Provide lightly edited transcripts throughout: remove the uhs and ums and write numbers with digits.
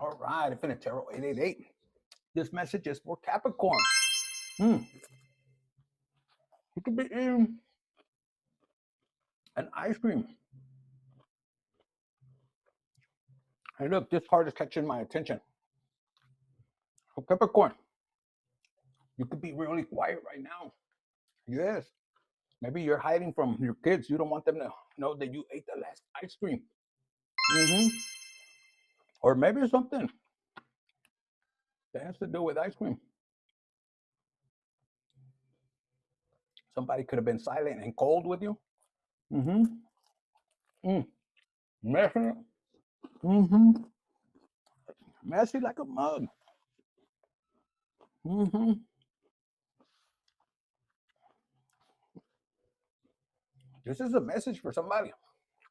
All right, Infinite Tarot 888. This message is for Capricorn. You could be eating an ice cream. Hey, look, this card is catching my attention. So Capricorn, you could be really quiet right now. Yes. Maybe you're hiding from your kids. You don't want them to know that you ate the last ice cream. Or maybe something that has to do with ice cream. Somebody could have been silent and cold with you. Messy. Messy like a mug. This is a message for somebody.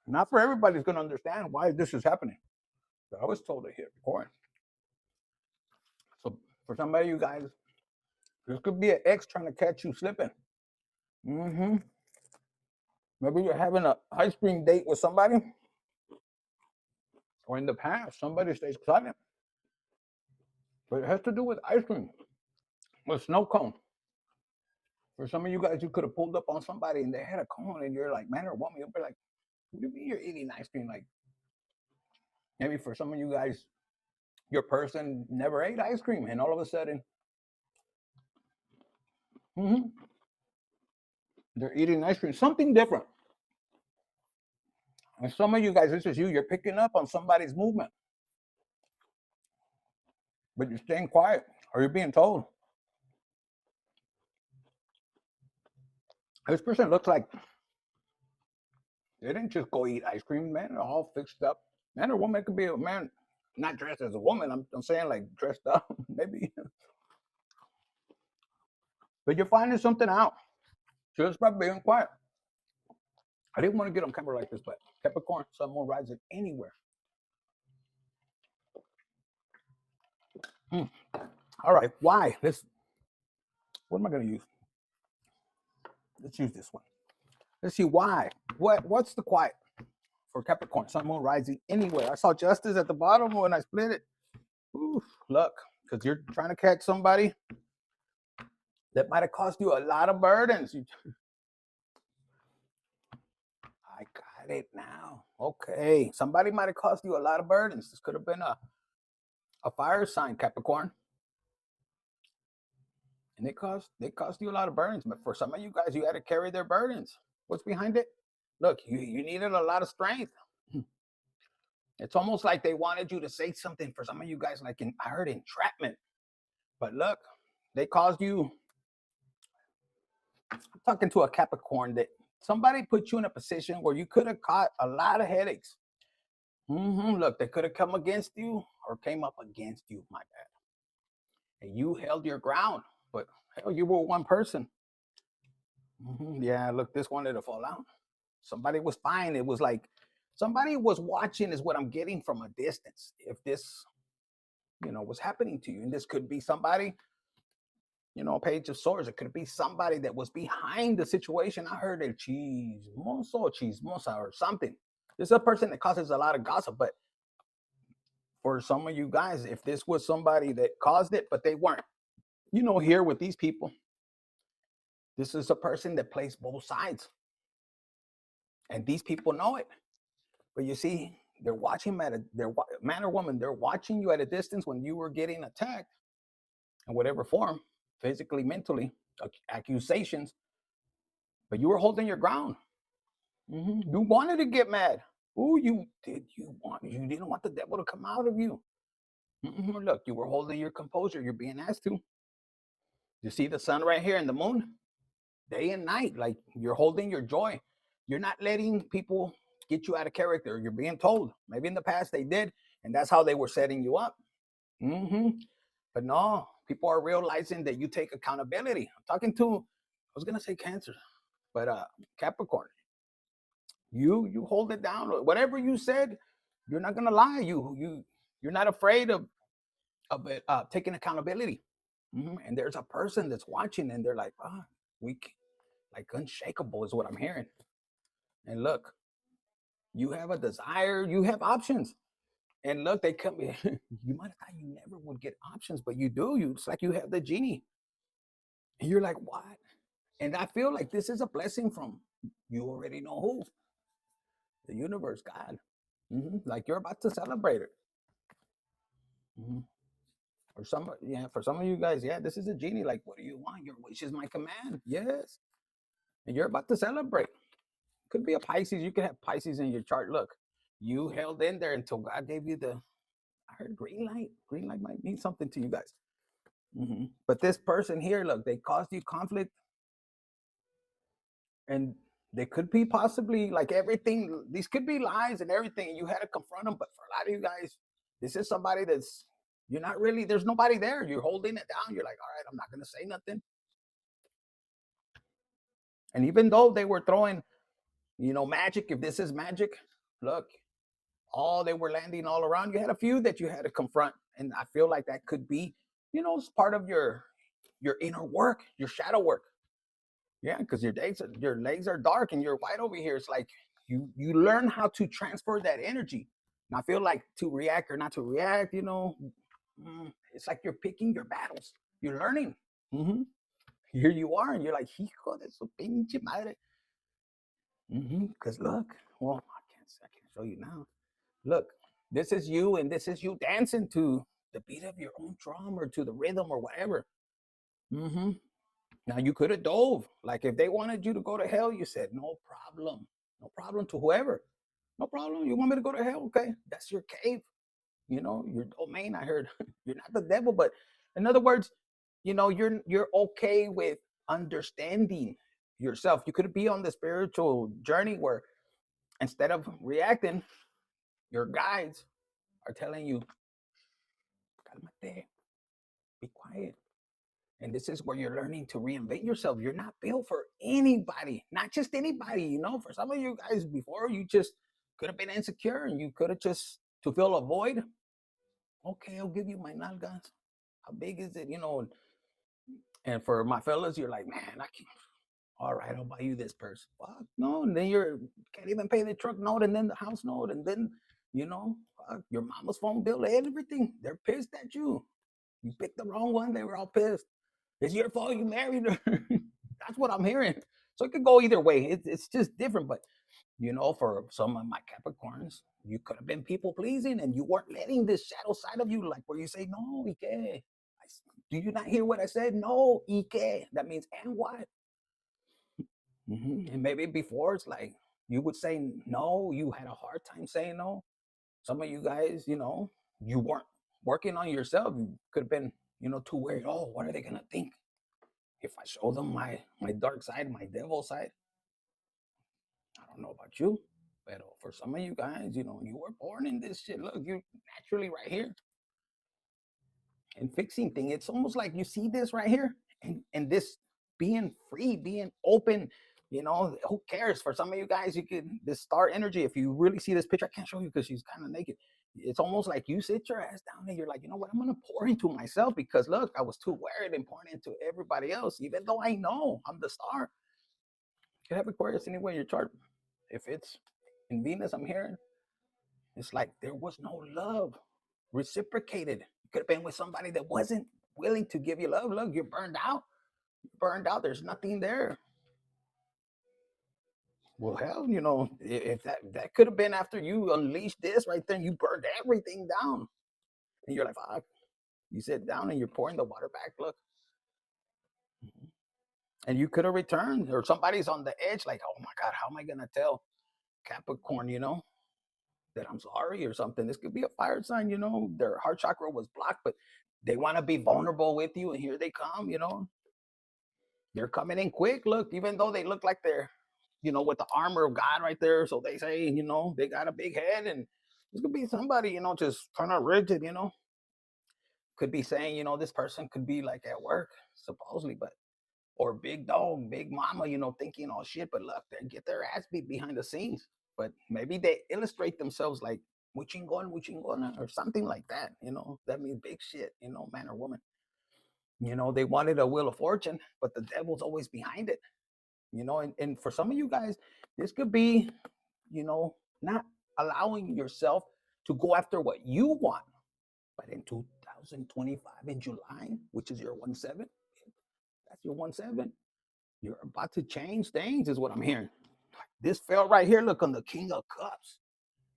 Not for everybody's going to understand why this is happening. But I was told it here before. So for somebody of you guys, this could be an ex trying to catch you slipping. Maybe you're having an ice cream date with somebody. Or in the past, somebody stays silent. But it has to do with ice cream. With snow cone. For some of you guys, you could have pulled up on somebody and they had a cone and you're like, man or woman, you'll be like, what do you mean you're eating ice cream? Like, maybe for some of you guys, your person never ate ice cream and all of a sudden, they're eating ice cream, something different. And some of you guys, this is you, you're picking up on somebody's movement. But you're staying quiet or you're being told. This person looks like they didn't just go eat ice cream, man. They're all fixed up. Man or woman, it could be a man, not dressed as a woman. I'm saying like dressed up, maybe. But you're finding something out just by being quiet. I didn't want to get on camera like this, but Capricorn, sun, moon, rising anywhere. All right, why? What am I going to use? Let's use this one. Let's see why. What's the quiet for Capricorn, sun, moon, rising anywhere? I saw justice at the bottom when I split it. Ooh, look, because you're trying to catch somebody that might have cost you a lot of burdens. I got it now. Okay, somebody might have cost you a lot of burdens. This could have been a fire sign, Capricorn. And they cost you a lot of burdens. But for some of you guys, you had to carry their burdens. What's behind it? Look, you needed a lot of strength. It's almost like they wanted you to say something. For some of you guys, like I heard entrapment. But look, they caused you. I'm talking to a Capricorn that somebody put you in a position where you could have caught a lot of headaches. Look, they could have come against you or came up against you, my bad. And you held your ground, but hell, you were one person. Yeah, look, this wanted to fall out. Somebody was fine. It was like somebody was watching is what I'm getting from a distance. If this, was happening to you, and this could be somebody, Page of Swords. It could be somebody that was behind the situation. I heard a chismosa or something. This is a person that causes a lot of gossip, but for some of you guys, if this was somebody that caused it, but they weren't, here with these people, this is a person that plays both sides. And these people know it. But you see, they're watching they're man or woman, they're watching you at a distance when you were getting attacked in whatever form, physically, mentally, accusations, but you were holding your ground. You wanted to get mad. Ooh, you didn't want the devil to come out of you. Look, you were holding your composure. You're being asked to. You see the sun right here and the moon? Day and night, like you're holding your joy. You're not letting people get you out of character. You're being told. Maybe in the past they did, and that's how they were setting you up. But no, people are realizing that you take accountability. I'm talking to, I was going to say Cancer, but Capricorn. You hold it down. Whatever you said, you're not going to lie. You're not afraid of it, taking accountability. And there's a person that's watching, and they're like, weak, like unshakable is what I'm hearing. And look, you have a desire, you have options. And look, they come in. You might have thought you never would get options, but you do. It's like you have the genie. And you're like, what? And I feel like this is a blessing from you already know who. The universe, God. Like you're about to celebrate it. For some, yeah, for some of you guys, yeah, this is a genie. Like, what do you want? Your wish is my command. Yes. And you're about to celebrate. Could be a Pisces. You could have Pisces in your chart. Look, you held in there until God gave you the, I heard green light. Green light might mean something to you guys. But this person here, look, they caused you conflict. And they could be possibly like everything. These could be lies and everything. And you had to confront them. But for a lot of you guys, this is somebody that's, you're not really, there's nobody there. You're holding it down. You're like, all right, I'm not going to say nothing. And even though they were throwing, magic, if this is magic, look, they were landing all around. You had a few that you had to confront. And I feel like that could be, it's part of your inner work, your shadow work. Yeah, because your legs are dark and you're white over here. It's like you learn how to transfer that energy. And I feel like to react or not to react, it's like you're picking your battles. You're learning. Here you are, and you're like, hijo de su pinche madre. Because look, well, I can't show you now. Look, this is you, and this is you dancing to the beat of your own drum or to the rhythm or whatever. Now you could have dove. Like if they wanted you to go to hell, you said, no problem. No problem to whoever. No problem. You want me to go to hell? Okay. That's your cave. Your domain. I heard you're not the devil, but in other words, you're okay with understanding yourself. You could be on the spiritual journey where instead of reacting, your guides are telling you, calmate, be quiet. And this is where you're learning to reinvent yourself. You're not built for anybody, not just anybody. For some of you guys before, you just could have been insecure and you could have just, to fill a void. Okay, I'll give you my nalgas. How big is it? And for my fellas, you're like, man, I can't. All right, I'll buy you this purse. Fuck, no. And then can't even pay the truck note and then the house note. And then, your mama's phone bill and everything. They're pissed at you. You picked the wrong one. They were all pissed. It's your fault you married her. That's what I'm hearing. So it could go either way. It's just different. But, for some of my Capricorns, you could have been people pleasing and you weren't letting this shadow side of you, like where you say, no, Ike. Do you not hear what I said? No, Ike. That means, and what? And maybe before it's like you would say no, you had a hard time saying no. Some of you guys, you weren't working on yourself. You could have been, too worried. Oh, what are they gonna think if I show them my dark side, my devil side? I don't know about you, but for some of you guys, you were born in this shit. Look, you're naturally right here. And fixing thing, it's almost like you see this right here, and this being free, being open. Who cares? For some of you guys, this star energy. If you really see this picture, I can't show you because she's kind of naked. It's almost like you sit your ass down and you're like, you know what? I'm gonna pour into myself because look, I was too worried and pouring into everybody else, even though I know I'm the star. You have Aquarius anyway in your chart. If it's in Venus, I'm hearing it's like there was no love reciprocated. You could have been with somebody that wasn't willing to give you love. Look, you're burned out. There's nothing there. Well, hell, if that could have been after you unleashed this right there, and you burned everything down, and you're like, fuck. You sit down and you're pouring the water back. Look, and you could have returned, or somebody's on the edge, like, oh my God, how am I gonna tell Capricorn, that I'm sorry or something? This could be a fire sign, their heart chakra was blocked, but they want to be vulnerable with you, and here they come, they're coming in quick. Look, even though they look like they're, with the armor of God right there. So they say, they got a big head, and this could be somebody, just kind of rigid, could be saying, this person could be like at work, supposedly, but, or big dog, big mama, thinking all shit, but look, they get their ass beat behind the scenes. But maybe they illustrate themselves like, muchingon, or something like that, that means big shit, man or woman. They wanted a wheel of fortune, but the devil's always behind it. And for some of you guys, this could be, not allowing yourself to go after what you want. But in 2025 in July, which is your 1-7, that's your 1-7. You're about to change things, is what I'm hearing. This fell right here. Look on the King of Cups.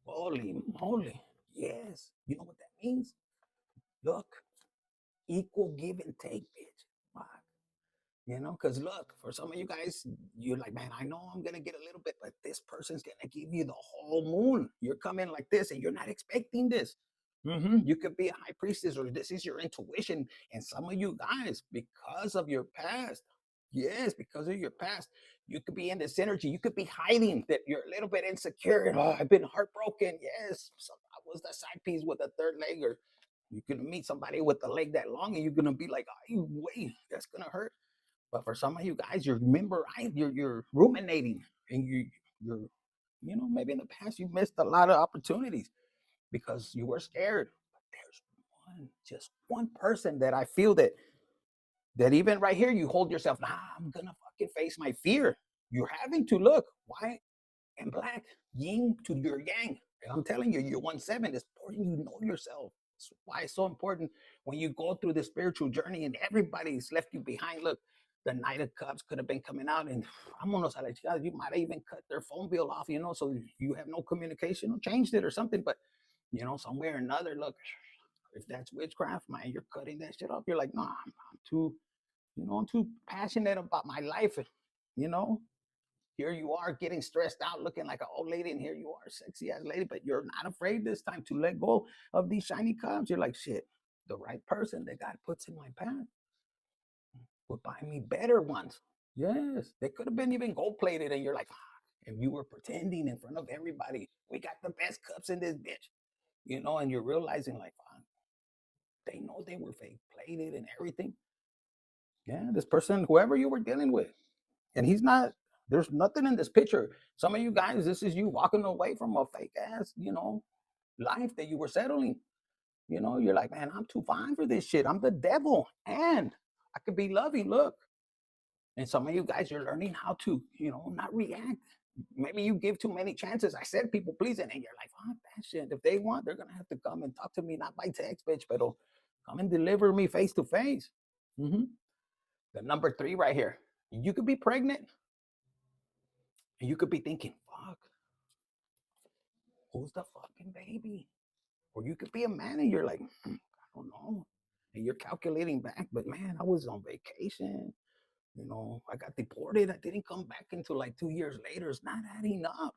Holy moly. Yes. You know what that means? Look, equal give and take, bitch. Fuck. You know, because look, for some of you guys, you're like, man, I know I'm going to get a little bit, but this person's going to give you the whole moon. You're coming like this and you're not expecting this. You could be a high priestess, or this is your intuition. And some of you guys, because of your past, yes, because of your past, you could be in this energy. You could be hiding that you're a little bit insecure. And, oh, I've been heartbroken. Yes, so I was the side piece with a third leg, or you could meet somebody with a leg that long, and you're gonna be like, oh, wait, that's gonna hurt. But for some of you guys, you remember, right? You're ruminating, and you're, you know, maybe in the past you missed a lot of opportunities because you were scared. But there's just one person that I feel that even right here you hold yourself. Nah, I'm gonna fucking face my fear. You're having to look white and black, yin to your yang. And I'm telling you, your 1-7 is important. You know yourself. That's why it's so important when you go through the spiritual journey and everybody's left you behind. Look, the Knight of Cups could have been coming out, and I'm almost like, you might have even cut their phone bill off, you know, so you have no communication or changed it or something. But, you know, somewhere or another, look, if that's witchcraft, man, you're cutting that shit off. You're like, nah, I'm too, you know, I'm too passionate about my life, you know. Here you are getting stressed out, looking like an old lady, and here you are, sexy ass lady, but you're not afraid this time to let go of these shiny cups. You're like, shit, the right person that God puts in my path would buy me better ones. Yes, they could have been even gold plated, and you're like, and you were pretending in front of everybody. We got the best cups in this bitch, you know, and you're realizing like, they know they were fake plated and everything. Yeah, this person, whoever you were dealing with, and he's not. There's nothing in this picture. Some of you guys, this is you walking away from a fake ass, you know, life that you were settling. You know, you're like, man, I'm too fine for this shit. I'm the devil, and I could be loving. Look, and some of you guys, you're learning how to, you know, not react. Maybe you give too many chances. I said people pleasing, and you're like, fuck that shit. If they want, they're gonna have to come and talk to me, not by text, bitch, but come and deliver me face to face. The number 3 right here. You could be pregnant, and you could be thinking, fuck, who's the fucking baby? Or you could be a man and you're like, I don't know. And you're calculating back, but man, I was on vacation. You know, I got deported. I didn't come back until like 2 years later. It's not adding up.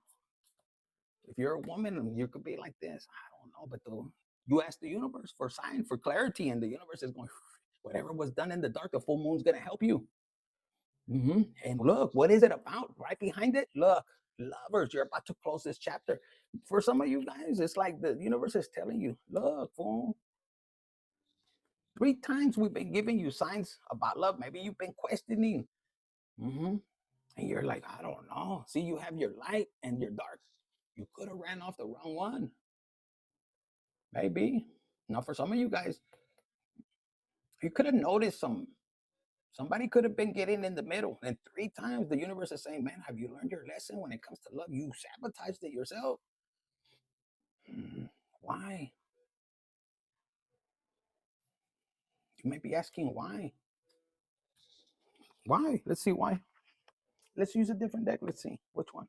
If you're a woman, you could be like this. I don't know, but you ask the universe for sign, for clarity, and the universe is going, whatever was done in the dark, the full moon's going to help you. And look, what is it about? Right behind it, look, lovers, you're about to close this chapter. For some of you guys, it's like the universe is telling you, look, fool, 3 times we've been giving you signs about love. Maybe you've been questioning. And you're like, I don't know. See, you have your light and your dark. You could have ran off the wrong one. Maybe. Now, for some of you guys, you could have noticed somebody could have been getting in the middle. And 3 times the universe is saying, man, have you learned your lesson when it comes to love? You sabotaged it yourself. Why? You might be asking why. Why? Let's see why. Let's use a different deck. Let's see which one.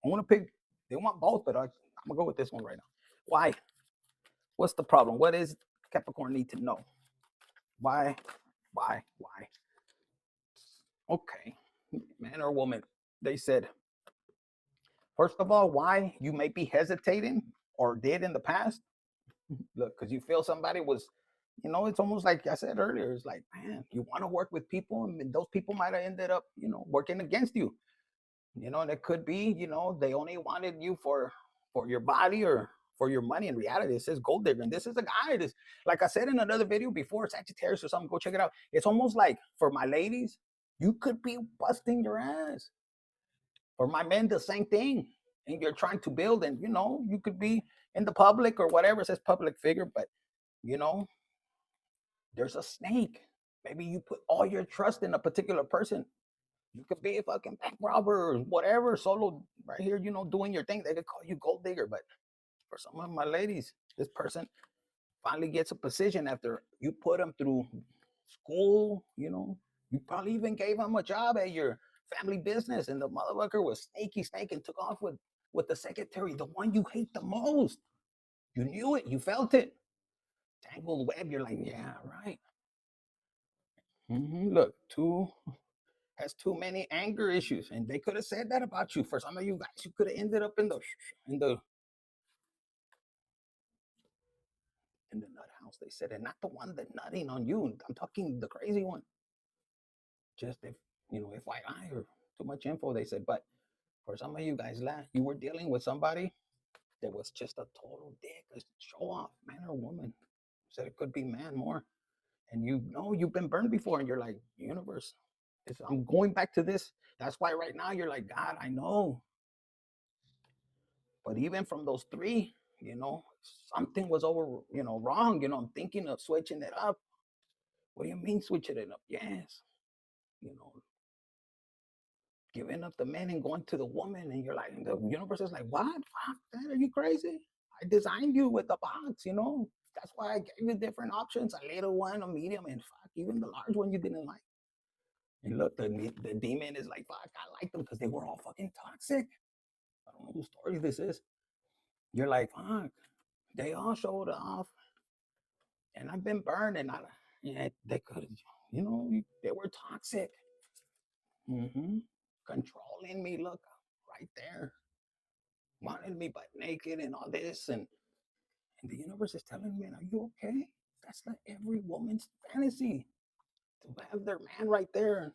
I want to pick. They want both, but I'm gonna go with this one right now. Why? What's the problem? What is Capricorn need to know? Why? Why? Okay, man or woman. They said, first of all, why you may be hesitating or did in the past. Look, because you feel somebody was, you know, it's almost like I said earlier. It's like, man, you want to work with people, and those people might have ended up, you know, working against you. You know, and it could be, you know, they only wanted you for your body or for your money. In reality, it says gold digger. And this is a guy. This, like I said in another video before, Sagittarius or something, go check it out. It's almost like for my ladies, you could be busting your ass. For my men, the same thing. And you're trying to build, and you know, you could be in the public or whatever, it says public figure, but you know, there's a snake. Maybe you put all your trust in a particular person. You could be a fucking bank robber or whatever, solo right here, you know, doing your thing. They could call you gold digger. But for some of my ladies, This person finally gets a position after you put them through school, you know. You probably even gave them a job at your family business, and the motherfucker was snake and took off with the secretary, the one you hate the most. You knew it, you felt it. Tangled web, you're like, yeah, right. Look, has too many anger issues, and they could have said that about you. For some of you guys, you could have ended up in the nut house. They said, and not the one that nutting on you. I'm talking the crazy one. Just if FYI or too much info. They said, but for some of you guys, you were dealing with somebody that was just a total dick, a show off, man or woman. Said it could be man more, and you know you've been burned before, and you're like, universe. I'm going back to this. That's why right now you're like, God, I know. But even from those three, something was wrong. I'm thinking of switching it up. What do you mean switching it up? Yes. Giving up the man and going to the woman. And you're like, the universe is like, what? Fuck that. Are you crazy? I designed you with the box, That's why I gave you different options. A little one, a medium, and fuck, even the large one you didn't like. And look, the demon is like, fuck, I like them because they were all fucking toxic. I don't know whose story this is. You're like, fuck, they all showed off. And I've been burned, and they could, they were toxic. Controlling me, look, right there. Wanted me butt naked and all this. And the universe is telling me, are you okay? That's not every woman's fantasy. To have their man right there,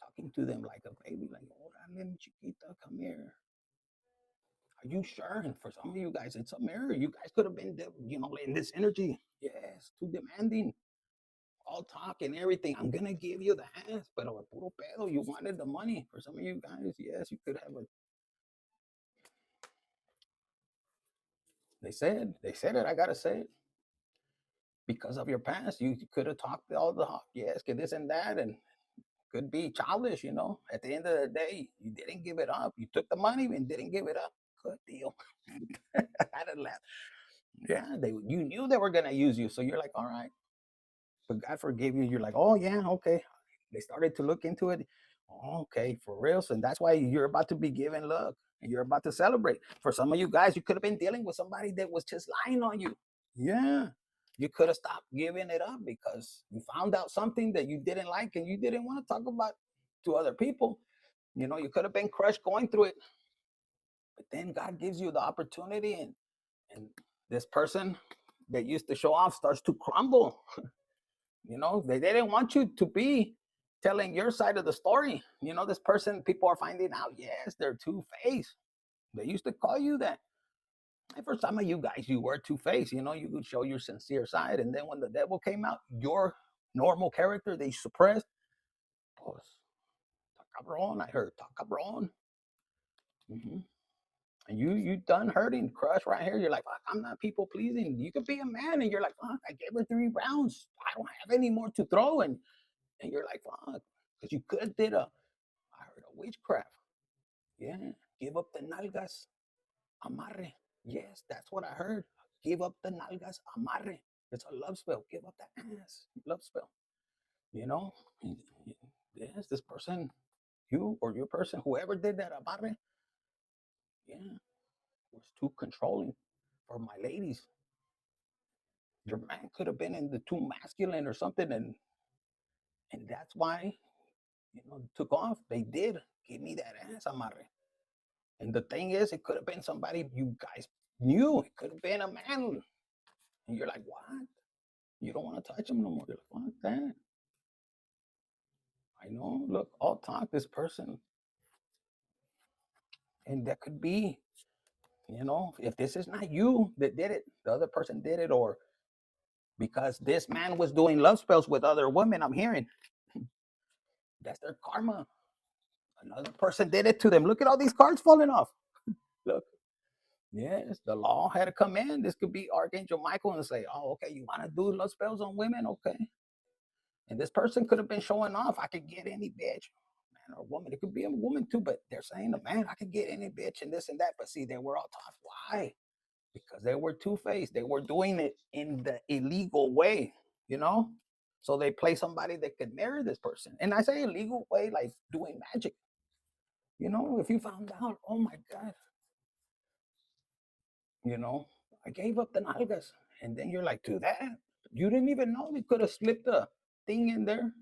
talking to them like a baby, like, oh, little chiquita, come here. Are you sure? And for some of you guys, it's a mirror. You guys could have been, in this energy. Yes, too demanding. All talk and everything. I'm gonna give you the ass, but puro pedo. You wanted the money. For some of you guys, yes, you could have a. They said it. I gotta say it. Because of your past, you could have talked all the yes, get this and that, and could be childish. At the end of the day, you didn't give it up. You took the money and didn't give it up. Good deal. I had to laugh. Yeah, you knew they were gonna use you, so you're like, all right. But God forgave you. You're like, oh yeah, okay. They started to look into it. Okay, for real. So that's why you're about to be given luck and you're about to celebrate. For some of you guys, you could have been dealing with somebody that was just lying on you. Yeah. You could have stopped giving it up because you found out something that you didn't like and you didn't want to talk about to other people. You could have been crushed going through it. But then God gives you the opportunity, and this person that used to show off starts to crumble. They didn't want you to be telling your side of the story. This person, people are finding out, yes, they're two-faced. They used to call you that. And for some of you guys, you were two-faced. You could show your sincere side. And then when the devil came out, your normal character, they suppressed. Pues, cabron, I heard, cabron. And you done hurting, crush right here. You're like, fuck, I'm not people pleasing. You could be a man, and you're like, fuck, I gave her 3 rounds. I don't have any more to throw. And you're like, fuck, because you could have did I heard a witchcraft. Yeah, give up the nalgas, amarre. Yes, that's what I heard. Give up the nalgas, amarre. It's a love spell. Give up the ass, love spell. You know, yes, this person, you or your person, whoever did that amarre, yeah, was too controlling. For my ladies, your man could have been in the too masculine or something, and that's why took off. They did give me that ass amarre. And the thing is, it could have been somebody you guys knew. It could have been a man. And you're like, what? You don't want to touch him no more. You're like, fuck that. I know. Look, I'll talk this person. And that could be, if this is not you that did it, the other person did it, or because this man was doing love spells with other women, I'm hearing. That's their karma. Another person did it to them. Look at all these cards falling off. Look. Yes, the law had to come in. This could be Archangel Michael and say, oh, okay, you want to do love spells on women? Okay. And this person could have been showing off. I could get any bitch, man or woman. It could be a woman too, but they're saying, man, I could get any bitch and this and that. But see, they were all taught. Why? because they were two-faced. They were doing it in the illegal way, you know? So they play somebody that could marry this person. And I say illegal way, like doing magic. You know, if you found out, oh my God, you know, I gave up the nalgas. And then you're like, to that, you didn't even know they could have slipped a thing in there.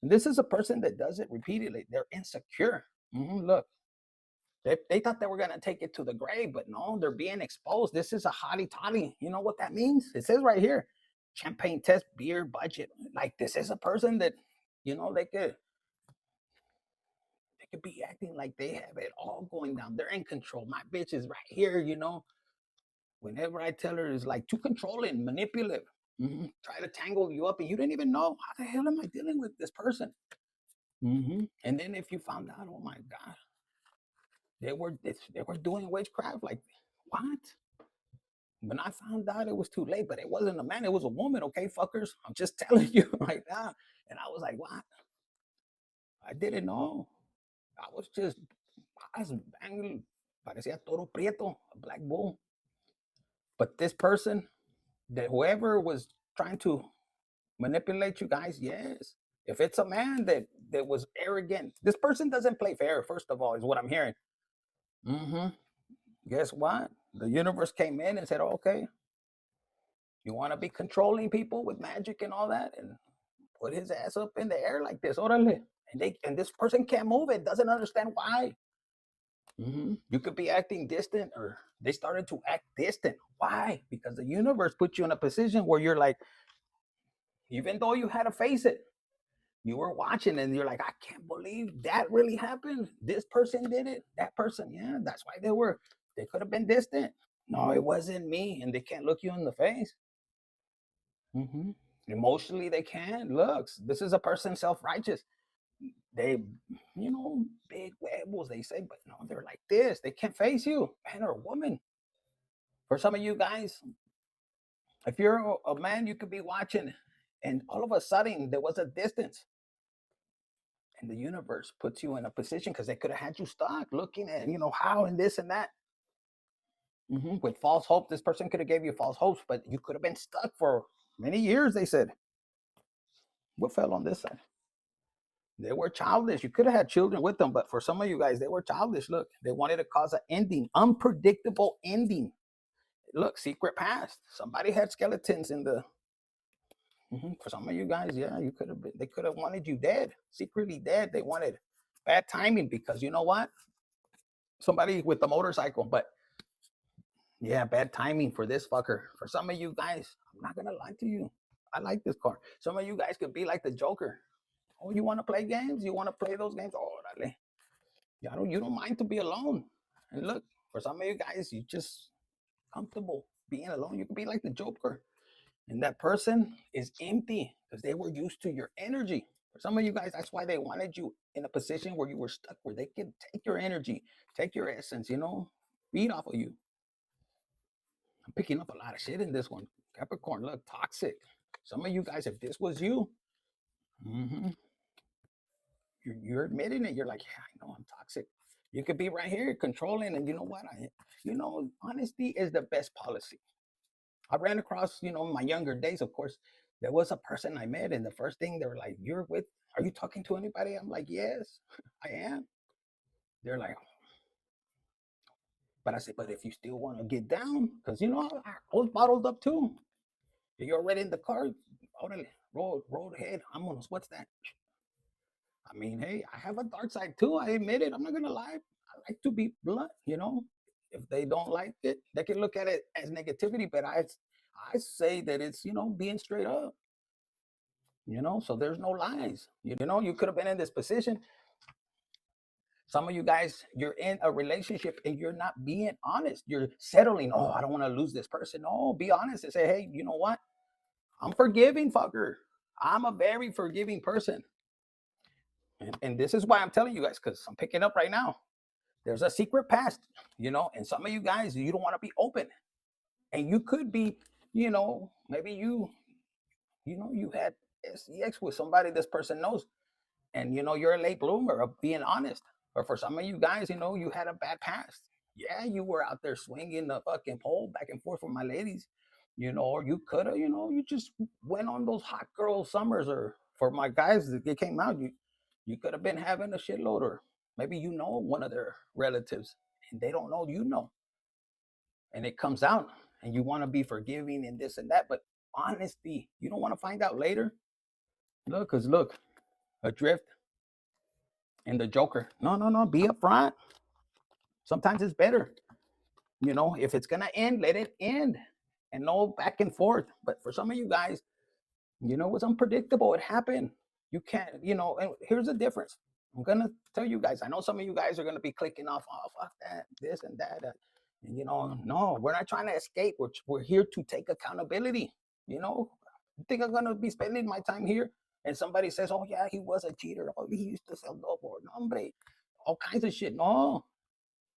And this is a person that does it repeatedly. They're insecure. Look, they thought they were going to take it to the grave, but no, they're being exposed. This is a hottie toddy. You know what that means? It says right here, champagne test, beer budget. Like, this is a person that, you know, they could be acting like they have it all going down. They're in control. My bitch is right here, you know. Whenever I tell her, it's like too controlling, manipulative. Try to tangle you up, and you didn't even know, how the hell am I dealing with this person? And then if you found out, oh my God, they were doing witchcraft. Like, what? When I found out, it was too late. But it wasn't a man; it was a woman. Okay, fuckers, I'm just telling you right now. And I was like, what? I didn't know. I was banging. Parecía toro prieto, a black bull. But this person, that whoever was trying to manipulate you guys, yes. If it's a man that was arrogant, this person doesn't play fair, first of all, is what I'm hearing. Guess what? The universe came in and said, okay, you want to be controlling people with magic and all that, and put his ass up in the air like this, orale. And this person can't move it, doesn't understand why. You could be acting distant, or they started to act distant. Why? Because the universe put you in a position where you're like, even though you had to face it, you were watching and you're like, I can't believe that really happened. This person did it. That person, yeah, that's why they could have been distant. No, it wasn't me. And they can't look you in the face. Emotionally, they can. Looks, this is a person self-righteous. They, you know, big huevos, they say, but no, they're like this. They can't face you, man or woman. For some of you guys, if you're a man, you could be watching, and all of a sudden there was a distance. And the universe puts you in a position because they could have had you stuck looking at, you know, how and this and that. With false hope, this person could have gave you false hopes, but you could have been stuck for many years, they said. What fell on this side? They were childish. You could have had children with them, but for some of you guys, they were childish. Look, they wanted to cause an ending, unpredictable ending. Look, secret past. Somebody had skeletons in the. For some of you guys, yeah, you could have been. They could have wanted you dead, secretly dead. They wanted bad timing because you know what? Somebody with the motorcycle, but yeah, bad timing for this fucker. For some of you guys, I'm not gonna lie to you. I like this card. Some of you guys could be like the Joker. Oh, you want to play games? You want to play those games? Oh, dale. You don't mind to be alone. And look, for some of you guys, you just comfortable being alone. You could be like the Joker. And that person is empty because they were used to your energy. For some of you guys, that's why they wanted you in a position where you were stuck, where they could take your energy, take your essence, you know, feed off of you. I'm picking up a lot of shit in this one. Capricorn, look, toxic. Some of you guys, if this was you, you're admitting it. You're like, yeah, I know I'm toxic. You could be right here controlling, and you know what? Honesty is the best policy. I ran across, my younger days, of course, there was a person I met, and the first thing they were like, are you talking to anybody? I'm like, yes, I am. They're like, but I said, but if you still want to get down, because, I was bottled up too. You're already in the car, roll ahead. What's that? I mean, hey, I have a dark side too. I admit it. I'm not going to lie. I like to be blunt, If they don't like it, they can look at it as negativity, but I say that it's, being straight up, so there's no lies. You could have been in this position. Some of you guys, you're in a relationship and you're not being honest. You're settling. Oh, I don't want to lose this person. No, be honest and say, hey, you know what? I'm forgiving, fucker. I'm a very forgiving person. And this is why I'm telling you guys, because I'm picking up right now. There's a secret past, and some of you guys, you don't want to be open. And you could be, maybe you had sex with somebody this person knows. And, you're a late bloomer of being honest. Or for some of you guys, you had a bad past. Yeah, you were out there swinging the fucking pole back and forth for my ladies, or you could have, you just went on those hot girl summers, or for my guys that they came out, you could have been having a shitload, or maybe one of their relatives and they don't know, and it comes out and you want to be forgiving and this and that, but honesty, you don't want to find out later. Look, adrift and the Joker. No, be upfront. Sometimes it's better. If it's gonna end, let it end, and no back and forth. But for some of you guys, it's unpredictable. It happened. You can't, and here's the difference. I'm gonna tell you guys. I know some of you guys are gonna be clicking off, oh fuck that, this and that. And no, we're not trying to escape. We're here to take accountability. You think I'm gonna be spending my time here? And somebody says, oh yeah, he was a cheater. Oh, he used to sell dope, or hombre, all kinds of shit. No,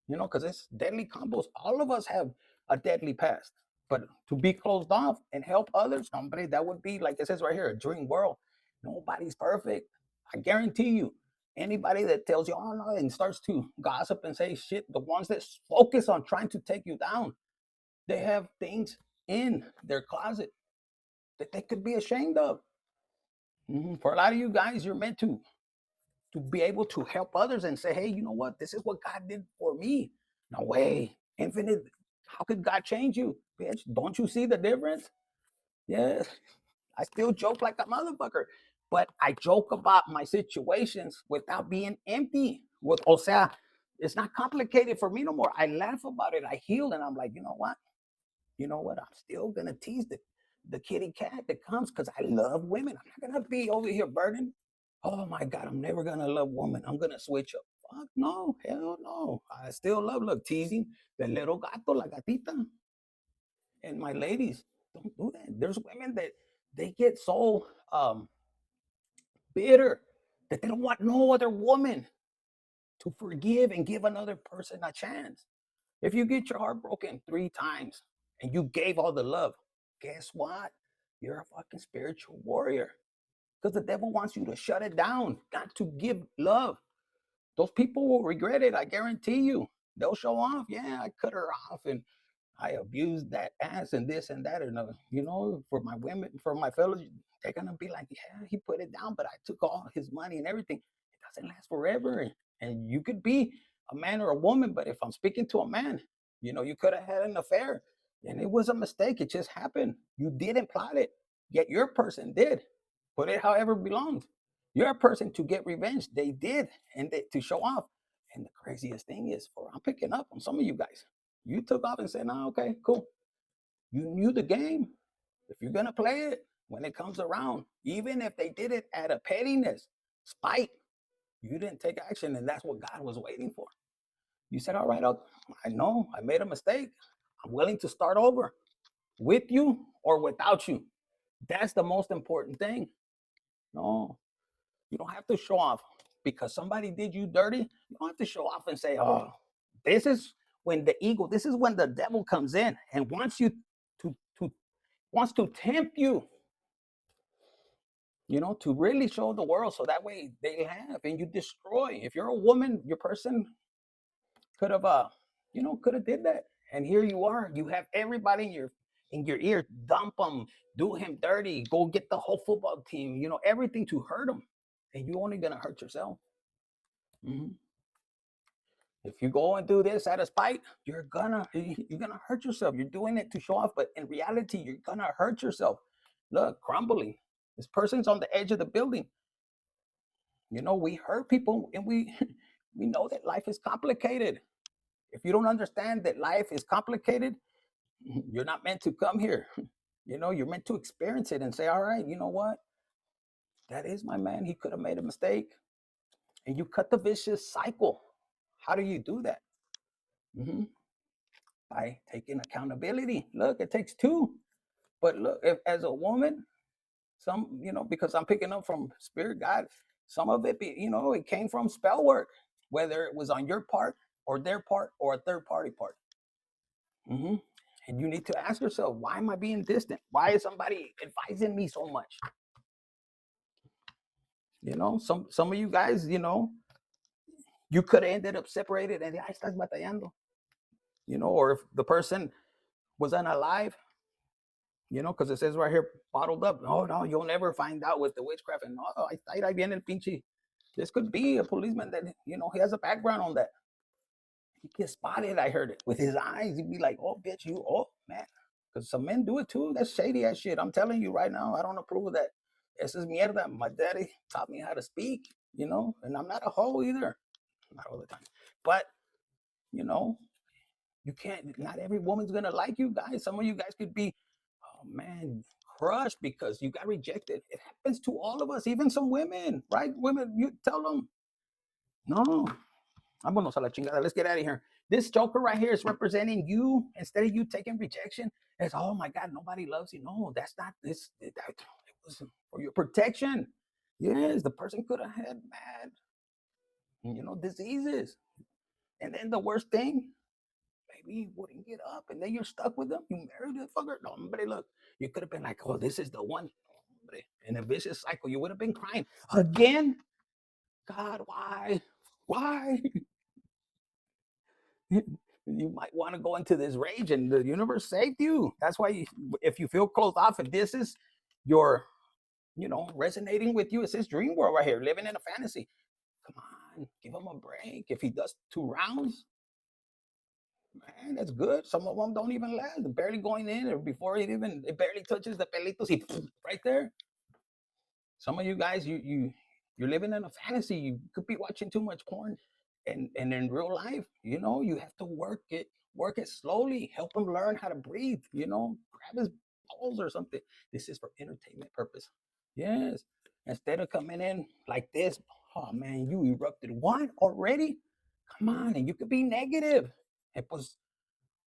because it's deadly combos. All of us have a deadly past. But to be closed off and help others, hombre, that would be, like it says right here, a dream world. Nobody's perfect. I guarantee you, anybody that tells you, oh no, and starts to gossip and say shit, the ones that focus on trying to take you down, they have things in their closet that they could be ashamed of. For a lot of you guys, you're meant to be able to help others and say, hey, you know what? This is what God did for me. No way. Infinite. How could God change you? Bitch, don't you see the difference? Yes. I still joke like a motherfucker, but I joke about my situations without being empty. O sea, it's not complicated for me no more. I laugh about it. I heal, and I'm like, you know what? I'm still going to tease the kitty cat that comes because I love women. I'm not going to be over here burning. Oh my God, I'm never going to love women. I'm going to switch up. Fuck no, hell no. I still look, teasing the little gato, la gatita. And my ladies, don't do that. There's women that they get so bitter that they don't want no other woman to forgive and give another person a chance. If you get your heart broken 3 times and you gave all the love, guess what? You're a fucking spiritual warrior. Because the devil wants you to shut it down, not to give love. Those people will regret it. I guarantee you. They'll show off. Yeah, I cut her off and I abused that ass and this and that. And, for my women, for my fellows, they're going to be like, yeah, he put it down, but I took all his money and everything. It doesn't last forever. And you could be a man or a woman, but if I'm speaking to a man, you could have had an affair and it was a mistake. It just happened. You didn't plot it, yet your person did. Put it however it belongs. You're a person to get revenge. They did, and to show off. And the craziest thing is, I'm picking up on some of you guys. You took off and said, "No, okay, cool." You knew the game. If you're gonna play it, when it comes around, even if they did it at a pettiness, spite, you didn't take action, and that's what God was waiting for. You said, "All right, I know I made a mistake. I'm willing to start over with you or without you." That's the most important thing. No, you don't have to show off because somebody did you dirty. You don't have to show off and say, oh, this is when this is when the devil comes in and wants you wants to tempt you, to really show the world so that way they have and you destroy. If you're a woman, your person could have, could have did that. And here you are, you have everybody in your ear, dump him, do him dirty, go get the whole football team, everything to hurt him. And you're only going to hurt yourself. If you go and do this out of spite, you're gonna hurt yourself. You're doing it to show off, but in reality, you're gonna hurt yourself. Look, crumbling. This person's on the edge of the building. We hurt people, and we we know that life is complicated. If you don't understand that life is complicated, you're not meant to come here. You're meant to experience it and say, all right, you know what? That is my man. He could have made a mistake. And you cut the vicious cycle. How do you do that? By taking accountability. Look, it takes 2. But look, if as a woman, because I'm picking up from spirit guide, some of it, it came from spell work, whether it was on your part or their part or a third party part. And you need to ask yourself, why am I being distant? Why is somebody advising me so much? Some of you guys, you could have ended up separated and ahí estás batallando. you know, or if the person was unalive, you know, because it says right here, bottled up. Oh, no, you'll never find out with the witchcraft. And oh, ahí viene el pinche. This could be a policeman that, you know, he has a background on that. He gets spotted, I heard it, with his eyes. He'd be like, oh, bitch, you, oh, man. Because some men do it too. That's shady ass shit. I'm telling you right now, I don't approve of that. This is mierda. My daddy taught me how to speak, you know, and I'm not a hoe either. Not all the time. But, you know, you can't, not every woman's going to like you guys. Some of you guys could be, oh man, crushed because you got rejected. It happens to all of us, even some women, right? Women, you tell them, no, vámonos a la chingada. Let's get out of here. This joker right here is representing you. Instead of you taking rejection, it's, oh my God, nobody loves you. No, that's not this. It was for your protection. Yes, the person could have had bad, you know, diseases. And then the worst thing, maybe he wouldn't get up. And then you're stuck with them. You married the fucker. No, but look, you could have been like, oh, this is the one. In a vicious cycle, you would have been crying. Again? God, why? Why? You might want to go into this rage, and the universe saved you. That's why if you feel closed off, and this is your, you know, resonating with you, it's his dream world right here, living in a fantasy. Come on, give him a break. If he does 2 rounds, man, that's good. Some of them don't even last. They're barely going in, or before it barely touches the pelitos, he right there. Some of you guys, you're living in a fantasy. You could be watching too much porn, and in real life, you know, you have to work it slowly. Help him learn how to breathe. You know, grab his balls or something. This is for entertainment purpose. Yes, instead of coming in like this, oh man, you erupted. What already? Come on, and you could be negative. It was,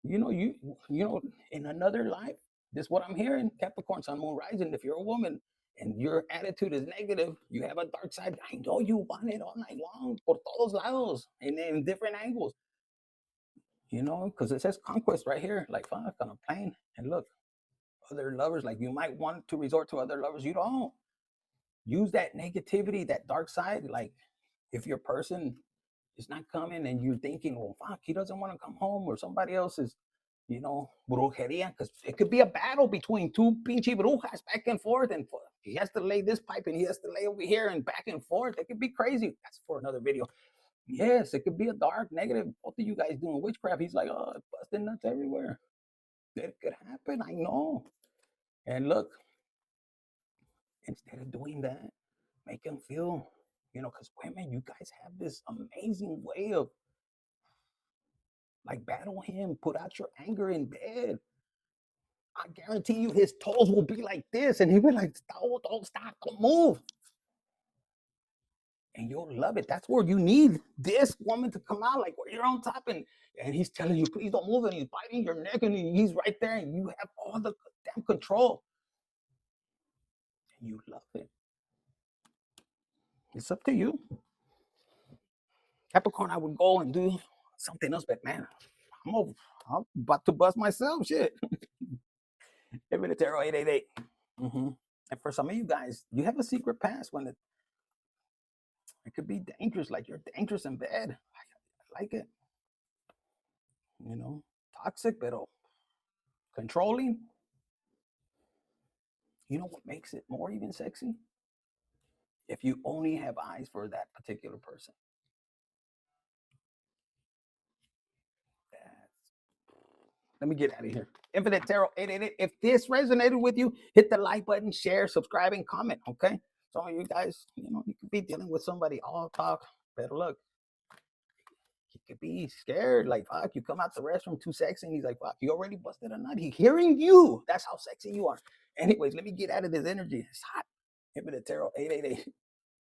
you know, you know, in another life. This is what I'm hearing. Capricorn, Sun, Moon, Rising. If you're a woman and your attitude is negative, you have a dark side. I know you want it all night long, por todos lados, and in different angles. You know, because it says conquest right here, like fuck on a plane. And look, other lovers, like you might want to resort to other lovers. You don't use that negativity, that dark side. Like if your person is not coming and you're thinking, well, fuck, he doesn't want to come home, or somebody else is, you know, brujeria, because it could be a battle between 2 pinche brujas back and forth, and he has to lay this pipe and he has to lay over here and back and forth. It could be crazy. That's for another video. Yes, it could be a dark, negative. Both of you guys doing witchcraft. He's like, oh, busting nuts everywhere. It could happen. I know. And look, instead of doing that, make him feel, you know, because women, you guys have this amazing way of like battle him, put out your anger in bed. I guarantee you his toes will be like this, and he'll be like, don't stop, don't move. And you'll love it. That's where you need this woman to come out, like where you're on top, and he's telling you, please don't move, and he's biting your neck, and he's right there, and you have all the damn control. And you love it. It's up to you. Capricorn, I would go and do something else, but man, I'm about to bust myself, shit. EVERRY Tarot 888. And for some of you guys, you have a secret past when it could be dangerous, like you're dangerous in bed. I like it. You know, toxic, but controlling. You know what makes it more even sexy? If you only have eyes for that particular person. Let me get out of here. Infinite Tarot 888. If this resonated with you, hit the like button, share, subscribe, and comment. Okay. Some of you guys, you know, you could be dealing with somebody all talk. Better look. He could be scared. Like, fuck, you come out the restroom too sexy. And he's like, fuck, you already busted a nut. He's hearing you. That's how sexy you are. Anyways, let me get out of this energy. It's hot. Infinite Tarot 888.